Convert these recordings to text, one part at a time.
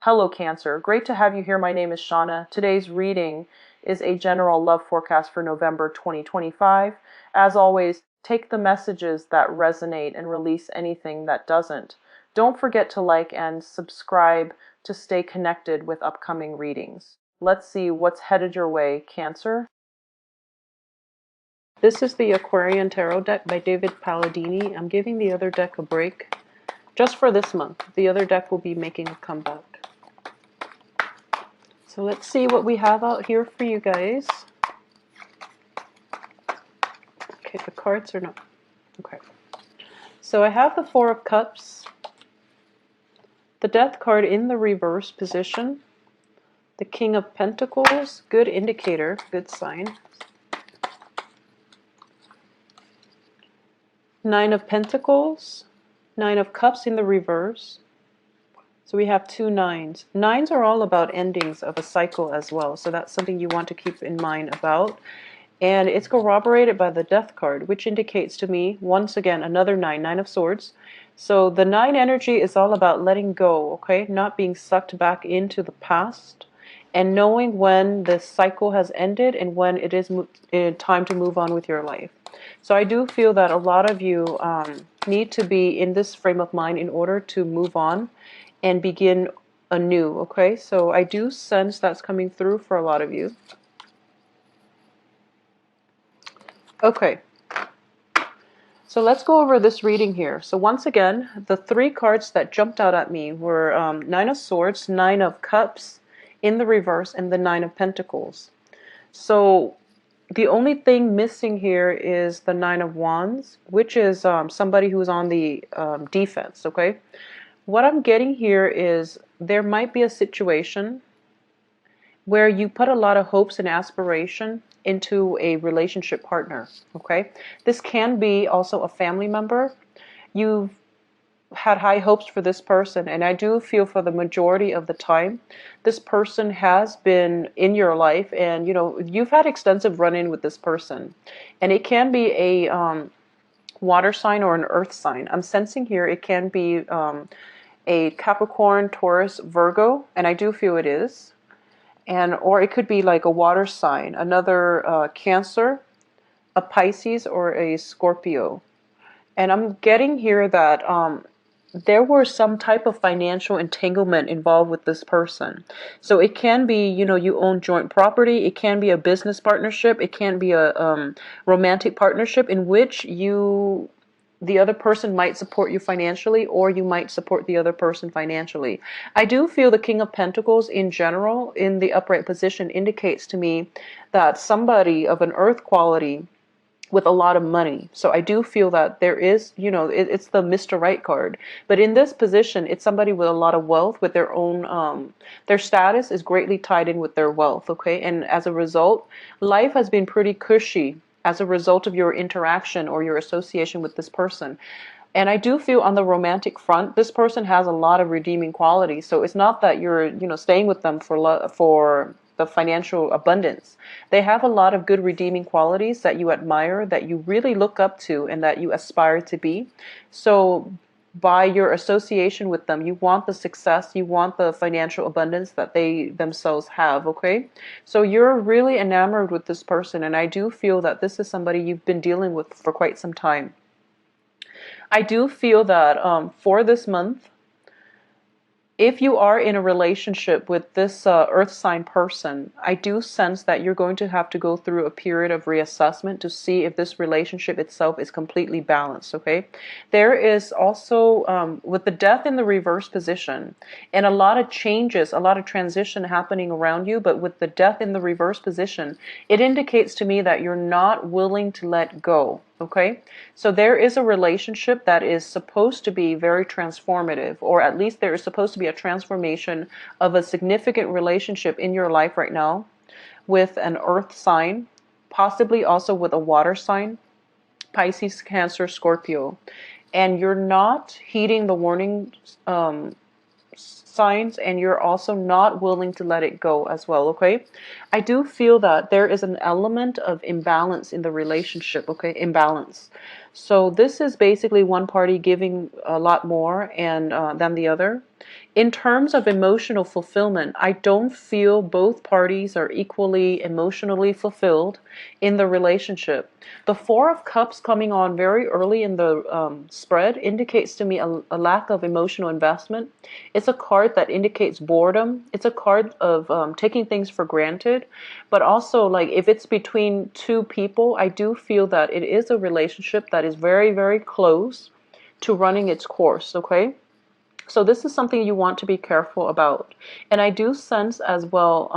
Hello Cancer, great to have you here. My name is Shauna. Today's reading is a general love forecast for November 2025. As always, take the messages that resonate and release anything that doesn't. Don't forget to like and subscribe to stay connected with upcoming readings. Let's see what's headed your way, Cancer. This is the Aquarian Tarot deck by David Palladini. I'm giving the other deck a break just for this month. The other deck will be making a comeback. So let's see what we have out here for you guys. Okay, the cards are not... Okay. So I have the Four of Cups, the Death card in the reverse position, the King of Pentacles, good indicator, good sign. Nine of Pentacles, Nine of Cups in the reverse. So we have two nines. Nines are all about endings of a cycle as well. So that's something you want to keep in mind about. And it's corroborated by the Death card, which indicates to me, once again, another nine, Nine of Swords. So the nine energy is all about letting go, okay? Not being sucked back into the past and knowing when the cycle has ended and when it is time to move on with your life. So I do feel that a lot of you need to be in this frame of mind in order to move on and begin anew, okay? So I do sense that's coming through for a lot of you. Okay, so let's go over this reading here. So once again, the three cards that jumped out at me were Nine of Swords, Nine of Cups in the reverse, and the Nine of Pentacles. So the only thing missing here is the Nine of Wands, which is somebody who's on the defense, okay? What I'm getting here is there might be a situation where you put a lot of hopes and aspiration into a relationship partner, okay? This can be also a family member. You've had high hopes for this person, and I do feel for the majority of the time, this person has been in your life, and you know, you've had extensive run-in with this person. And it can be a water sign or an earth sign. I'm sensing here it can be a Capricorn, Taurus, Virgo, and I do feel it is. And or it could be like a water sign, another Cancer, a Pisces, or a Scorpio. And I'm getting here that there were some type of financial entanglement involved with this person. So it can be, you know, you own joint property. It can be a business partnership. It can be a romantic partnership in which the other person might support you financially, or you might support the other person financially. I do feel the King of Pentacles in general in the upright position indicates to me that somebody of an earth quality with a lot of money. So I do feel that there is, you know, it's the Mr. Right card. But in this position, it's somebody with a lot of wealth, with their own, their status is greatly tied in with their wealth, okay? And as a result, life has been pretty cushy as a result of your interaction or your association with this person. And I do feel on the romantic front, this person has a lot of redeeming qualities. So it's not that you're, you know, staying with them for the financial abundance. They have a lot of good redeeming qualities that you admire, that you really look up to, and that you aspire to be. So by your association with them, you want the success, you want the financial abundance that they themselves have, okay? So you're really enamored with this person, and I do feel that this is somebody you've been dealing with for quite some time. I do feel that for this month, if you are in a relationship with this earth sign person, I do sense that you're going to have to go through a period of reassessment to see if this relationship itself is completely balanced, okay? There is also, with the Death in the reverse position, and a lot of changes, a lot of transition happening around you, but with the Death in the reverse position, it indicates to me that you're not willing to let go. Okay, so there is a relationship that is supposed to be very transformative, or at least there is supposed to be a transformation of a significant relationship in your life right now with an earth sign, possibly also with a water sign, Pisces, Cancer, Scorpio. And you're not heeding the warning signs, and you're also not willing to let it go as well, okay? I do feel that there is an element of imbalance in the relationship, okay? Imbalance. So this is basically one party giving a lot more and than the other. In terms of emotional fulfillment, I don't feel both parties are equally emotionally fulfilled in the relationship. The Four of Cups coming on very early in the spread indicates to me a lack of emotional investment. It's a card that indicates boredom. It's a card of taking things for granted. But also, like, if it's between two people, I do feel that it is a relationship that is very, very close to running its course, okay? So this is something you want to be careful about. And I do sense as well,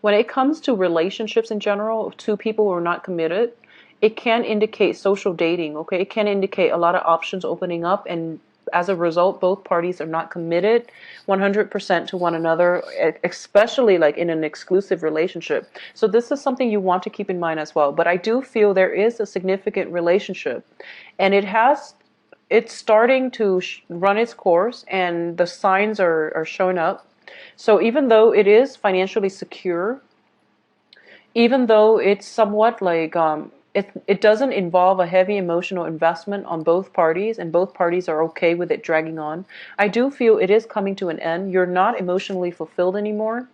when it comes to relationships in general, two people who are not committed, it can indicate social dating, okay? It can indicate a lot of options opening up, and as a result, both parties are not committed 100% to one another, especially like in an exclusive relationship. So this is something you want to keep in mind as well. But I do feel there is a significant relationship, and it's starting to run its course, and the signs are showing up. So even though it is financially secure, even though it's somewhat like it doesn't involve a heavy emotional investment on both parties, and both parties are okay with it dragging on, I do feel it is coming to an end. You're not emotionally fulfilled anymore,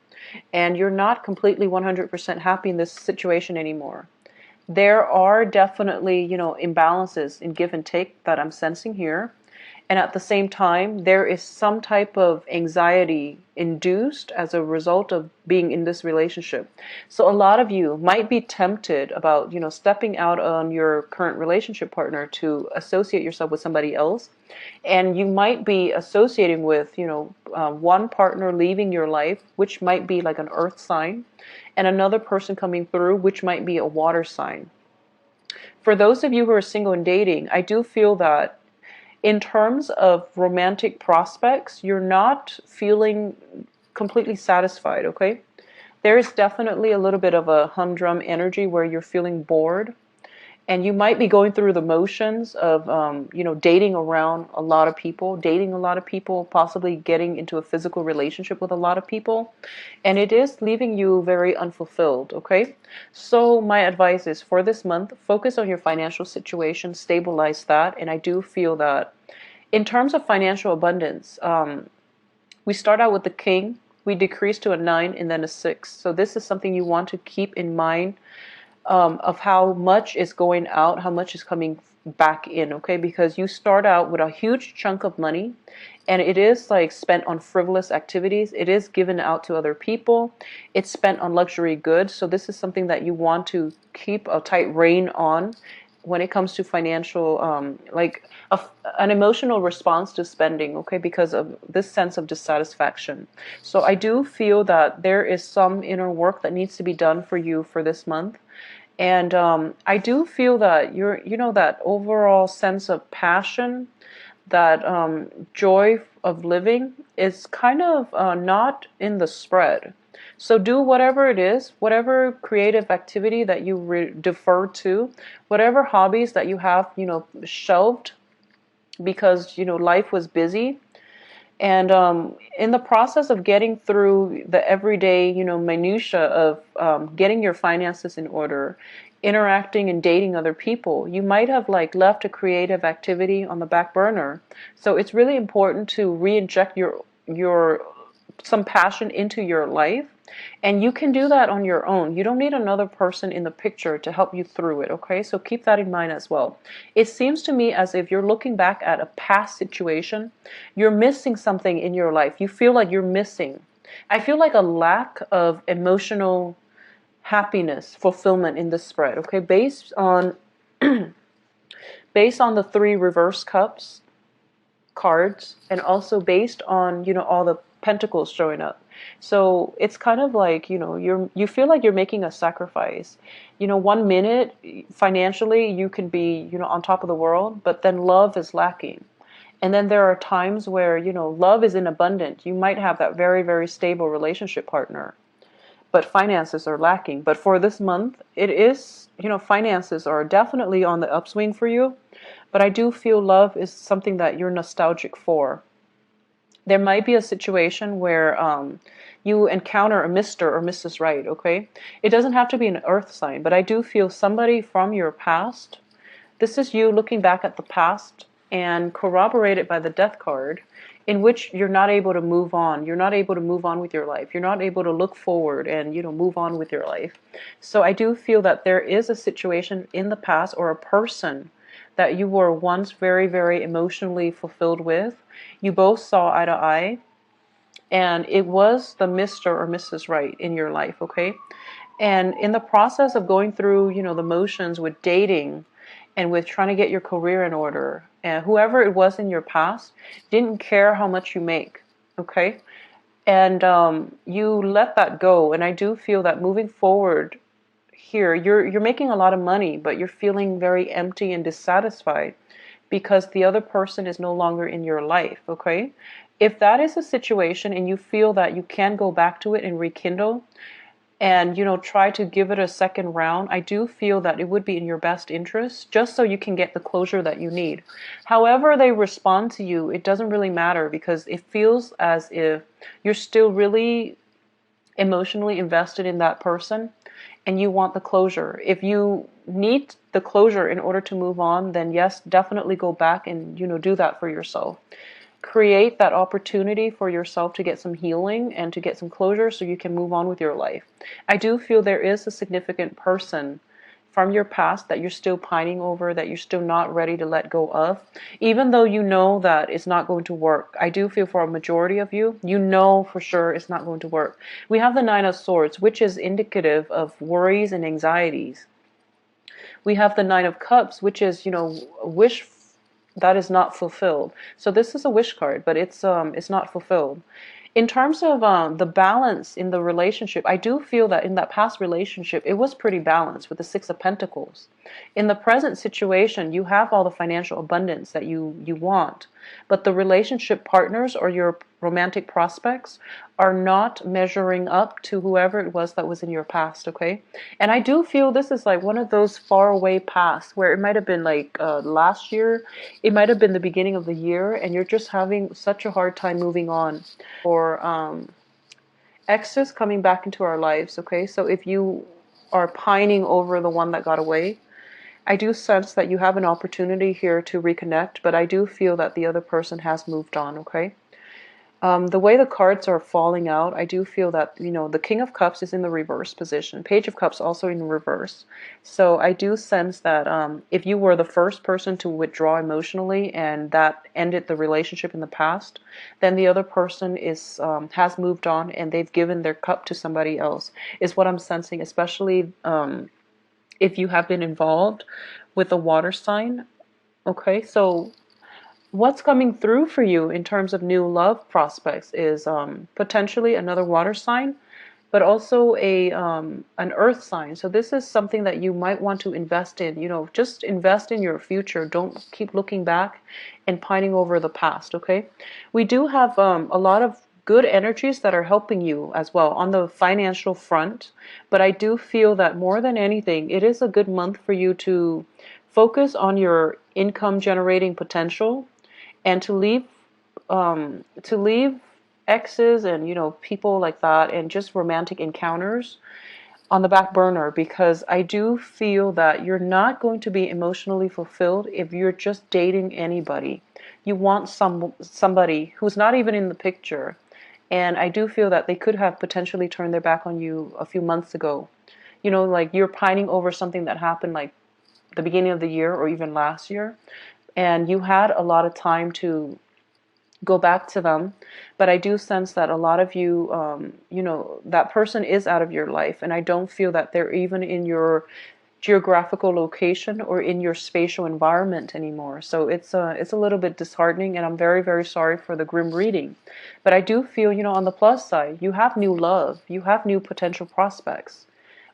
and you're not completely 100% happy in this situation anymore. There are definitely, imbalances in give and take that I'm sensing here. And at the same time, there is some type of anxiety induced as a result of being in this relationship. So a lot of you might be tempted about, stepping out on your current relationship partner to associate yourself with somebody else. And you might be associating with, one partner leaving your life, which might be like an earth sign, and another person coming through, which might be a water sign. For those of you who are single and dating, I do feel that in terms of romantic prospects, you're not feeling completely satisfied, okay? There is definitely a little bit of a humdrum energy where you're feeling bored. And you might be going through the motions of, dating around a lot of people, dating a lot of people, possibly getting into a physical relationship with a lot of people. And it is leaving you very unfulfilled, okay? So my advice is for this month, focus on your financial situation, stabilize that. And I do feel that in terms of financial abundance, we start out with the King, we decrease to a 9 and then a 6. So this is something you want to keep in mind, of how much is going out, how much is coming back in, okay? Because you start out with a huge chunk of money, and it is like spent on frivolous activities. It is given out to other people. It's spent on luxury goods. So this is something that you want to keep a tight rein on when it comes to financial, an emotional response to spending, okay, because of this sense of dissatisfaction. So I do feel that there is some inner work that needs to be done for you for this month. And I do feel that that overall sense of passion, that joy of living is kind of not in the spread. So do whatever it is, whatever creative activity that you defer to, whatever hobbies that you have, shelved because, life was busy. And in the process of getting through the everyday, minutia of getting your finances in order, interacting and dating other people, you might have like left a creative activity on the back burner. So it's really important to re-inject your some passion into your life. And you can do that on your own. You don't need another person in the picture to help you through it, okay? So keep that in mind as well. It seems to me as if you're looking back at a past situation, you're missing something in your life. You feel like you're missing. I feel like a lack of emotional happiness, fulfillment in this spread, okay? Based on the 3 reverse cups cards, and also based on, all the pentacles showing up. So it's kind of like, you feel like you're making a sacrifice. 1 minute financially you can be, on top of the world, but then love is lacking. And then there are times where, love is in abundance. You might have that very, very stable relationship partner, but finances are lacking. But for this month, it is, finances are definitely on the upswing for you. But I do feel love is something that you're nostalgic for. There might be a situation where you encounter a Mr. or Mrs. Right, okay? It doesn't have to be an earth sign, but I do feel somebody from your past. This is you looking back at the past, and corroborated by the Death card in which you're not able to move on. You're not able to move on with your life. You're not able to look forward and, move on with your life. So I do feel that there is a situation in the past, or a person that you were once very, very emotionally fulfilled with. You both saw eye to eye, and it was the Mr. or Mrs. Right in your life, okay? And in the process of going through, the motions with dating and with trying to get your career in order, and whoever it was in your past didn't care how much you make, okay? And you let that go. And I do feel that moving forward here, you're making a lot of money, but you're feeling very empty and dissatisfied because the other person is no longer in your life, okay? If that is a situation and you feel that you can go back to it and rekindle, and try to give it a second round, I do feel that it would be in your best interest, just so you can get the closure that you need. However they respond to you, it doesn't really matter, because it feels as if you're still really emotionally invested in that person and you want the closure. If you need the closure in order to move on, then yes, definitely go back and do that for yourself. Create that opportunity for yourself to get some healing and to get some closure so you can move on with your life. I do feel there is a significant person from your past that you're still pining over, that you're still not ready to let go of, even though you know that it's not going to work. I do feel for a majority of you, for sure it's not going to work. We have the Nine of Swords, which is indicative of worries and anxieties. We have the Nine of Cups, which is, wish that is not fulfilled. So this is a wish card, but it's not fulfilled. In terms of the balance in the relationship, I do feel that in that past relationship, it was pretty balanced with the Six of Pentacles. In the present situation, you have all the financial abundance that you want, but the relationship partners or your romantic prospects are not measuring up to whoever it was that was in your past, okay? And I do feel this is like one of those far away pasts where it might have been like last year, it might have been the beginning of the year, and you're just having such a hard time moving on. Or exes coming back into our lives, okay? So if you are pining over the one that got away, I do sense that you have an opportunity here to reconnect, but I do feel that the other person has moved on, okay? The way the cards are falling out, I do feel that, the King of Cups is in the reverse position. Page of Cups also in reverse. So I do sense that if you were the first person to withdraw emotionally and that ended the relationship in the past, then the other person has moved on and they've given their cup to somebody else, is what I'm sensing, especially if you have been involved with a water sign. Okay, so what's coming through for you in terms of new love prospects is potentially another water sign, but also an earth sign. So this is something that you might want to invest in. Just invest in your future. Don't keep looking back and pining over the past, okay? We do have a lot of good energies that are helping you as well on the financial front, but I do feel that more than anything, it is a good month for you to focus on your income generating potential, and to leave exes and people like that and just romantic encounters on the back burner, because I do feel that you're not going to be emotionally fulfilled if you're just dating anybody. You want somebody who's not even in the picture, and I do feel that they could have potentially turned their back on you a few months ago. Like you're pining over something that happened like the beginning of the year or even last year, and you had a lot of time to go back to them. But I do sense that a lot of you, that person is out of your life, and I don't feel that they're even in your geographical location or in your spatial environment anymore. So it's a little bit disheartening, and I'm very, very sorry for the grim reading. But I do feel, on the plus side, you have new love, you have new potential prospects,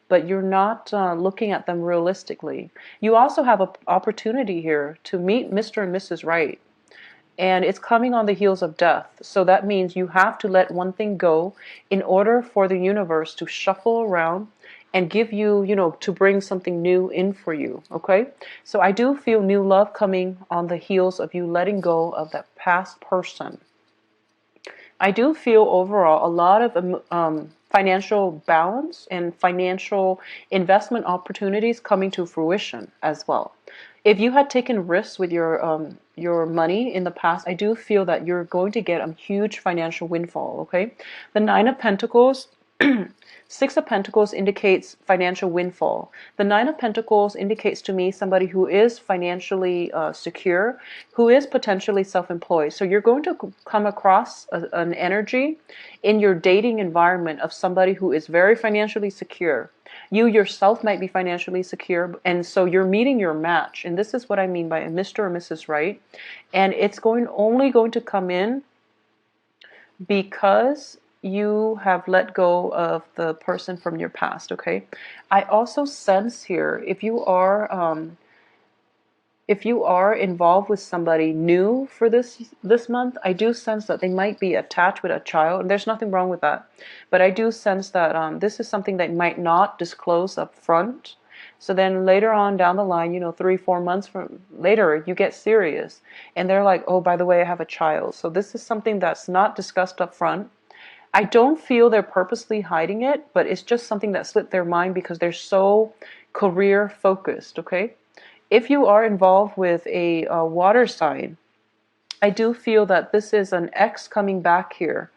but you're not looking at them realistically. You also have an opportunity here to meet Mr. and Mrs. Right. And it's coming on the heels of death. So that means you have to let one thing go in order for the universe to shuffle around and give you, to bring something new in for you. Okay? So I do feel new love coming on the heels of you letting go of that past person. I do feel overall a lot of financial balance and financial investment opportunities coming to fruition as well. If you had taken risks with your money in the past, I do feel that you're going to get a huge financial windfall, okay? The Nine of Pentacles, Six of Pentacles indicates financial windfall. The Nine of Pentacles indicates to me somebody who is financially secure, who is potentially self-employed. So you're going to come across an energy in your dating environment of somebody who is very financially secure. You yourself might be financially secure, and so you're meeting your match. And this is what I mean by a Mr. or Mrs. Right. And it's only going to come in because you have let go of the person from your past, okay? I also sense here, if you are involved with somebody new for this month, I do sense that they might be attached with a child, and there's nothing wrong with that. But I do sense that this is something that might not disclose up front. So then later on down the line, 3-4 months from later, you get serious, and they're like, oh, by the way, I have a child. So this is something that's not discussed up front. I don't feel they're purposely hiding it, but it's just something that slipped their mind because they're so career focused, okay? If you are involved with a water sign, I do feel that this is an ex coming back here.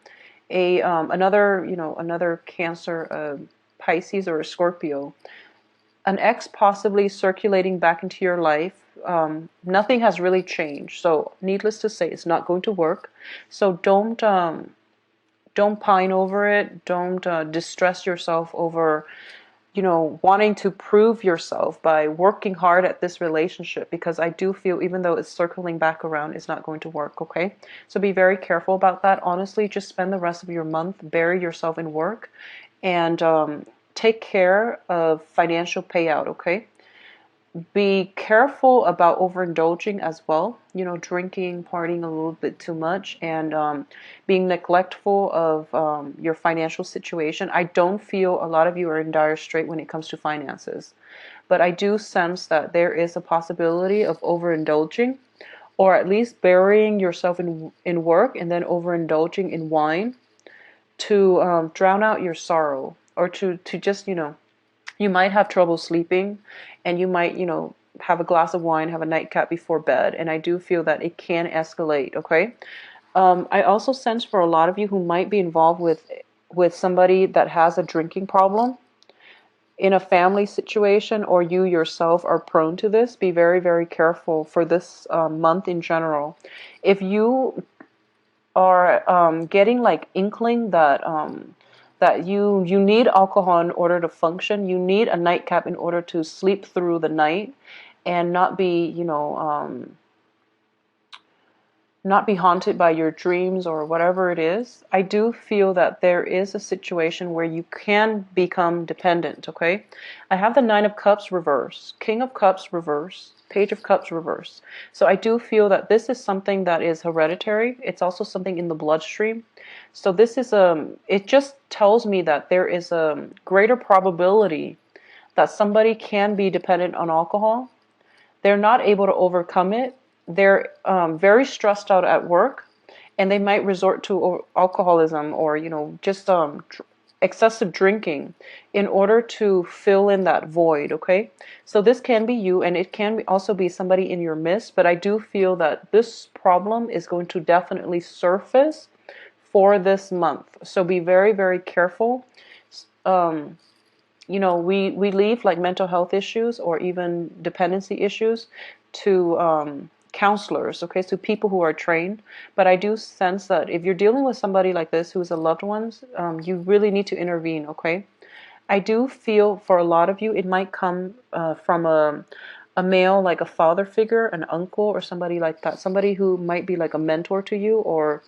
Another Cancer, Pisces, or a Scorpio. An ex possibly circulating back into your life. Nothing has really changed. So needless to say, it's not going to work. So don't pine over it. Don't distress yourself over wanting to prove yourself by working hard at this relationship, because I do feel even though it's circling back around, it's not going to work, okay? So be very careful about that. Honestly, just spend the rest of your month, bury yourself in work, and take care of financial payout, okay? Be careful about overindulging as well, drinking, partying a little bit too much, and being neglectful of your financial situation. I don't feel a lot of you are in dire strait when it comes to finances, but I do sense that there is a possibility of overindulging, or at least burying yourself in work and then overindulging in wine to drown out your sorrow, or to just, you might have trouble sleeping, and you might, have a glass of wine, have a nightcap before bed, and I do feel that it can escalate, okay? I also sense for a lot of you who might be involved with somebody that has a drinking problem in a family situation, or you yourself are prone to this. Be very, very careful for this month in general. If you are getting like inkling that you need alcohol in order to function, you need a nightcap in order to sleep through the night and not be haunted by your dreams or whatever it is. I do feel that there is a situation where you can become dependent, okay? I have the Nine of Cups reverse, King of Cups reverse, Page of Cups reverse. So I do feel that this is something that is hereditary. It's also something in the bloodstream. So this is it just tells me that there is a greater probability that somebody can be dependent on alcohol. They're not able to overcome it. They're very stressed out at work, and they might resort to alcoholism, or just excessive drinking in order to fill in that void, okay? So this can be you, and it can also be somebody in your midst, but I do feel that this problem is going to definitely surface for this month. So be very, very careful. We leave like mental health issues or even dependency issues to counselors, okay, so people who are trained. But I do sense that if you're dealing with somebody like this who's a loved one, you really need to intervene, okay? I do feel for a lot of you, it might come from a male, like a father figure, an uncle, or somebody like that, somebody who might be like a mentor to you, or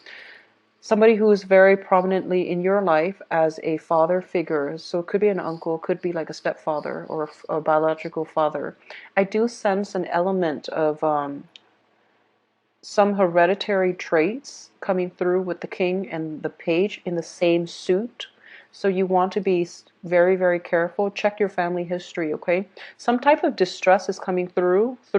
somebody who is very prominently in your life as a father figure. So it could be an uncle, could be like a stepfather or a biological father. I do sense an element of some hereditary traits coming through with the king and the page in the same suit. So you want to be very, very careful. Check your family history, okay? Some type of distress is coming through the